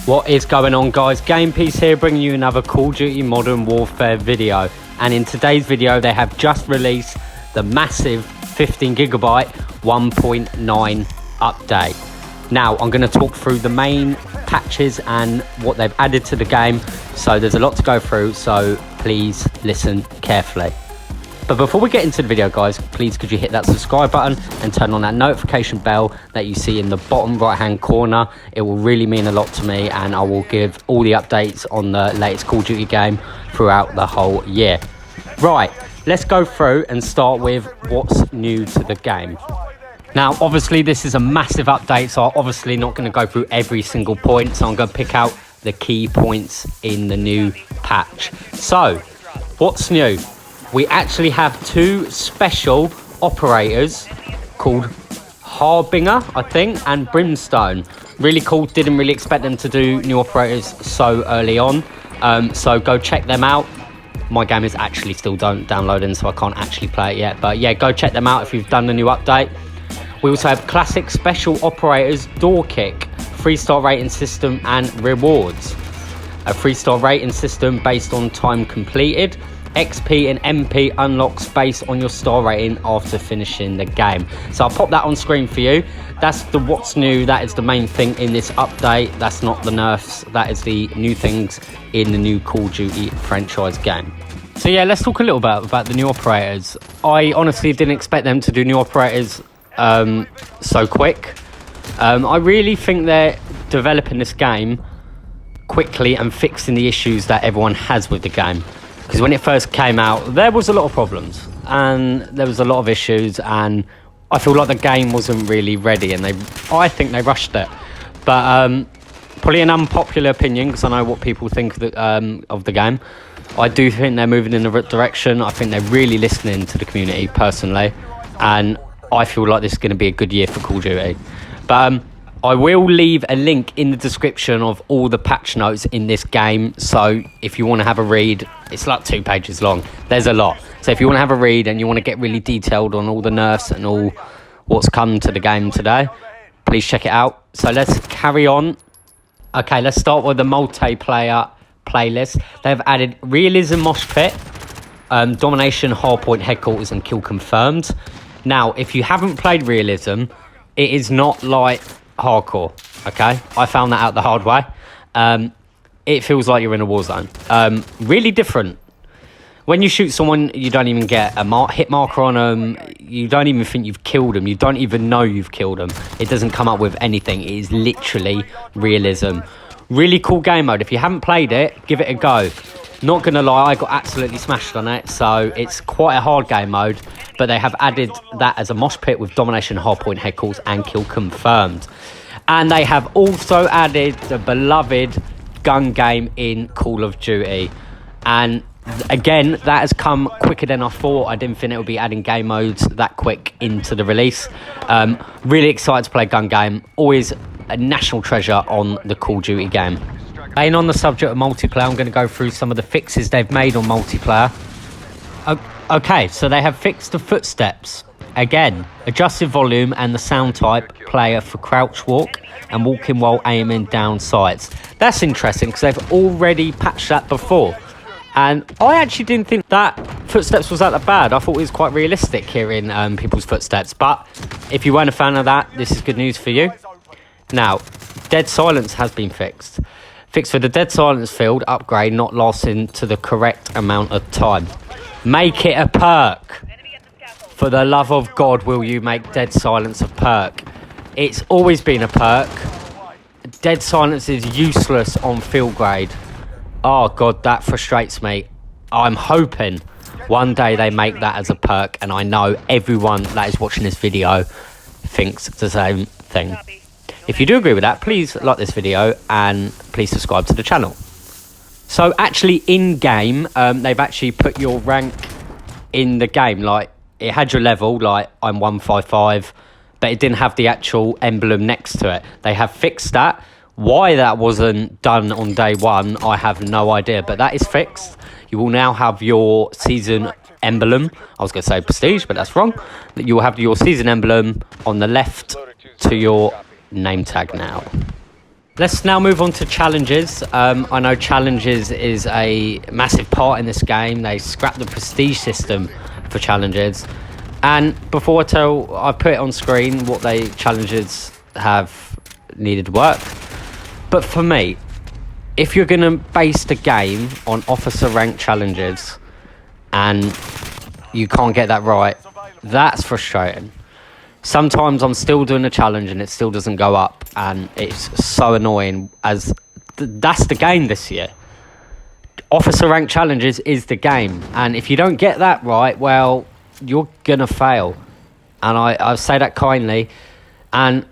What is going on, guys? Game Piece here, bringing you another Call of Duty Modern Warfare video. And in today's video they have just released the massive 15GB 1.9 update. Now I'm going to talk through the main patches and what they've added to the game, so there's a lot to go through, so please listen carefully. But before we get into the video, guys, please could you hit that subscribe button and turn on that notification bell that you see in the bottom right hand corner. It will really mean a lot to me, and I will give all the updates on the latest Call of Duty game throughout the whole year. Right, let's go through and start with what's new to the game. Now obviously this is a massive update, so I'm obviously not going to go through every single point, so I'm going to pick out the key points in the new patch. So what's new? We actually have two special operators called Harbinger, I think, and Brimstone. Really cool. Didn't really expect them to do new operators so early on. So go check them out. My game is actually still downloading, so I can't actually play it yet. But yeah, go check them out if you've done the new update. We also have classic special operators door kick, 3-star rating system and rewards. A 3-star rating system based on time completed. XP and MP unlocks based on your star rating after finishing the game. So I'll pop that on screen for you. That's the what's new. That is the main thing in this update. That's not the nerfs. That is the new things in the new Call of Duty franchise game. So yeah, let's talk a little bit about the new operators. I honestly didn't expect them to do new operators so quick. I really think they're developing this game quickly and fixing the issues that everyone has with the game. Because when it first came out, there was a lot of problems and there was a lot of issues, and I feel like the game wasn't really ready, and I think they rushed it. But probably an unpopular opinion, because I know what people think of the game. I do think they're moving in the right direction. I think they're really listening to the community personally, and I feel like this is going to be a good year for Call of Duty. But I will leave a link in the description of all the patch notes in this game, so if you want to have a read, it's like 2 pages long. There's a lot. So if you want to have a read and you want to get really detailed on all the nerfs and all what's come to the game today, please check it out. So let's carry on. Okay, let's start with the multiplayer playlist. They've added Realism Mosh Pit, Domination, Hardpoint, Headquarters and Kill Confirmed. Now, if you haven't played Realism, it is not like hardcore, okay? I found that out the hard way. It feels like you're in a war zone. Really different. When you shoot someone, you don't even get a hit marker on them. You don't even think you've killed them. You don't even know you've killed them. It doesn't come up with anything. It is literally realism. Really cool game mode. If you haven't played it, give it a go. Not gonna lie, I got absolutely smashed on it, so it's quite a hard game mode, but they have added that as a mosh pit with Domination, Hardpoint, Headquarters and Kill Confirmed. And they have also added the beloved gun game in Call of Duty. And again, that has come quicker than I thought. I didn't think it would be adding game modes that quick into the release. Really excited to play gun game. Always a national treasure on the Call of Duty game. Staying on the subject of multiplayer, I'm going to go through some of the fixes they've made on multiplayer. Okay, so they have fixed the footsteps. Again, adjusted volume and the sound type player for crouch walk and walking while aiming down sights. That's interesting because they've already patched that before. And I actually didn't think that footsteps was that bad. I thought it was quite realistic hearing people's footsteps. But if you weren't a fan of that, this is good news for you. Now, dead silence has been fixed. Fixed for the dead silence field upgrade not lasting to the correct amount of time. Make it a perk. For the love of God, will you make dead silence a perk? It's always been a perk. Dead silence is useless on field grade. Oh God, that frustrates me. I'm hoping one day they make that as a perk, and I know everyone that is watching this video thinks the same thing. If you do agree with that, please like this video and please subscribe to the channel. So actually in game, they've actually put your rank in the game. Like, it had your level, like I'm 155, but it didn't have the actual emblem next to it. They have fixed that. Why that wasn't done on day one, I have no idea, but that is fixed. You will now have your season emblem. I was going to say prestige, but that's wrong. You will have your season emblem on the left to your name tag now. Let's now move on to challenges. I know challenges is a massive part in this game. They scrapped the prestige system for challenges. And before I put it on screen what they challenges have needed work. But for me, if you're going to base the game on officer rank challenges and you can't get that right, that's frustrating. Sometimes I'm still doing a challenge and it still doesn't go up, and it's so annoying, as that's the game this year. Officer rank challenges is the game, and if you don't get that right, well, you're gonna fail. And I say that kindly, and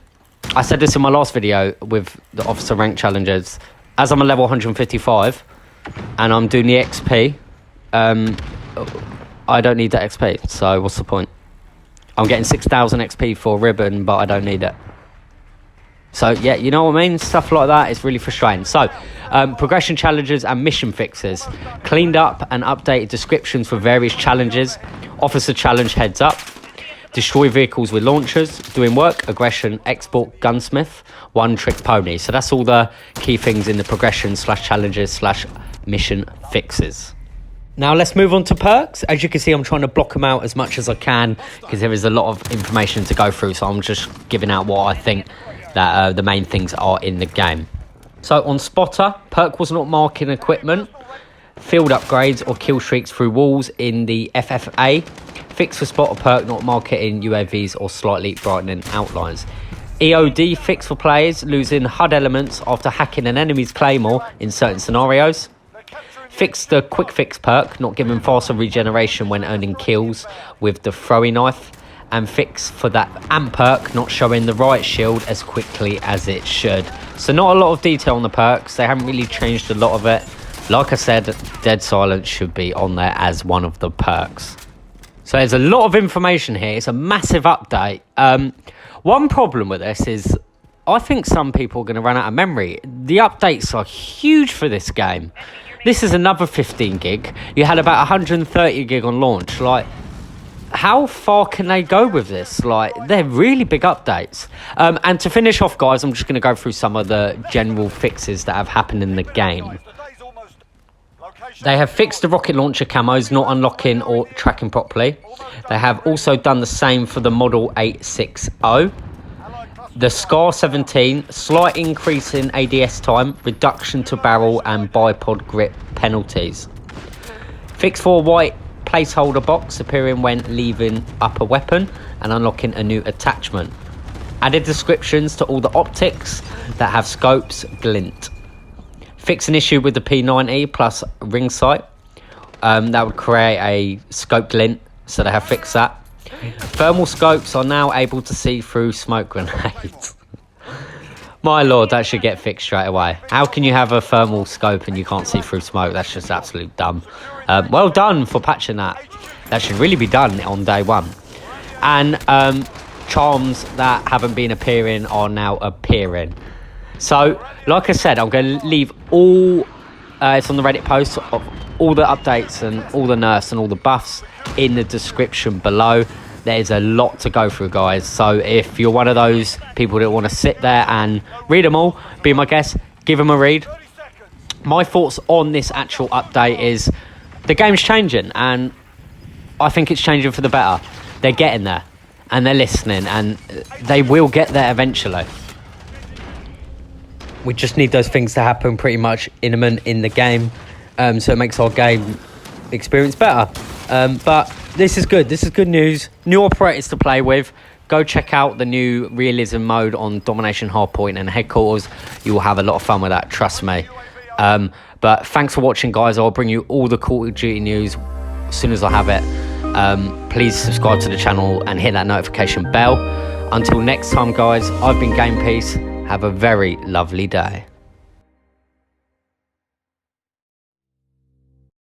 I said this in my last video with the officer rank challenges. As I'm a level 155 and I'm doing the XP, I don't need that XP, so what's the point? I'm getting 6,000 XP for a ribbon, but I don't need it. So yeah, you know what I mean? Stuff like that is really frustrating. So progression challenges and mission fixes. Cleaned up and updated descriptions for various challenges. Officer challenge heads up. Destroy vehicles with launchers. Doing work, aggression, export, gunsmith, one trick pony. So that's all the key things in the progression / challenges / mission fixes. Now let's move on to perks. As you can see, I'm trying to block them out as much as I can because there is a lot of information to go through. So I'm just giving out what I think that the main things are in the game. So on Spotter, perk was not marking equipment, field upgrades or kill streaks through walls in the FFA. Fix for Spotter perk not marking UAVs or slightly brightening outlines. EOD fix for players losing HUD elements after hacking an enemy's claymore in certain scenarios. Fix the quick fix perk, not giving faster regeneration when earning kills with the throwing knife. And fix for that amp perk, not showing the right shield as quickly as it should. So not a lot of detail on the perks. They haven't really changed a lot of it. Like I said, Dead Silence should be on there as one of the perks. So there's a lot of information here. It's a massive update. One problem with this is I think some people are going to run out of memory. The updates are huge for this game. This is another 15 gig. You had about 130 gig on launch. Like, how far can they go with this? Like, they're really big updates. And to finish off, guys, I'm just going to go through some of the general fixes that have happened in the game. They have fixed the rocket launcher camos not unlocking or tracking properly. They have also done the same for the Model 860. The Scar 17, slight increase in ADS time, reduction to barrel and bipod grip penalties. Fix for white placeholder box appearing when leaving upper weapon and unlocking a new attachment. Added descriptions to all the optics that have scopes glint. Fix an issue with the P90 plus ring sight. That would create a scope glint, so they have fixed that. Thermal scopes are now able to see through smoke grenades. My lord, that should get fixed straight away. How can you have a thermal scope and you can't see through smoke? That's just absolute dumb. Well done for patching that. That should really be done on day one. And charms that haven't been appearing are now appearing. So, like I said, I'm going to leave all, it's on the Reddit post, of all the updates and all the nerfs and all the buffs in the description below. There's a lot to go through, guys. So if you're one of those people that want to sit there and read them all, be my guest, give them a read. My thoughts on this actual update is the game's changing, and I think it's changing for the better. They're getting there, and they're listening, and they will get there eventually. We just need those things to happen pretty much imminent in the game, so it makes our game experience better. But this is good. This is good news. New operators to play with. Go check out the new realism mode on Domination Hardpoint and Headquarters. You will have a lot of fun with that, trust me. But thanks for watching, guys. I'll bring you all the Call of Duty news as soon as I have it. Please subscribe to the channel and hit that notification bell. Until next time, guys, I've been Game Peace. Have a very lovely day.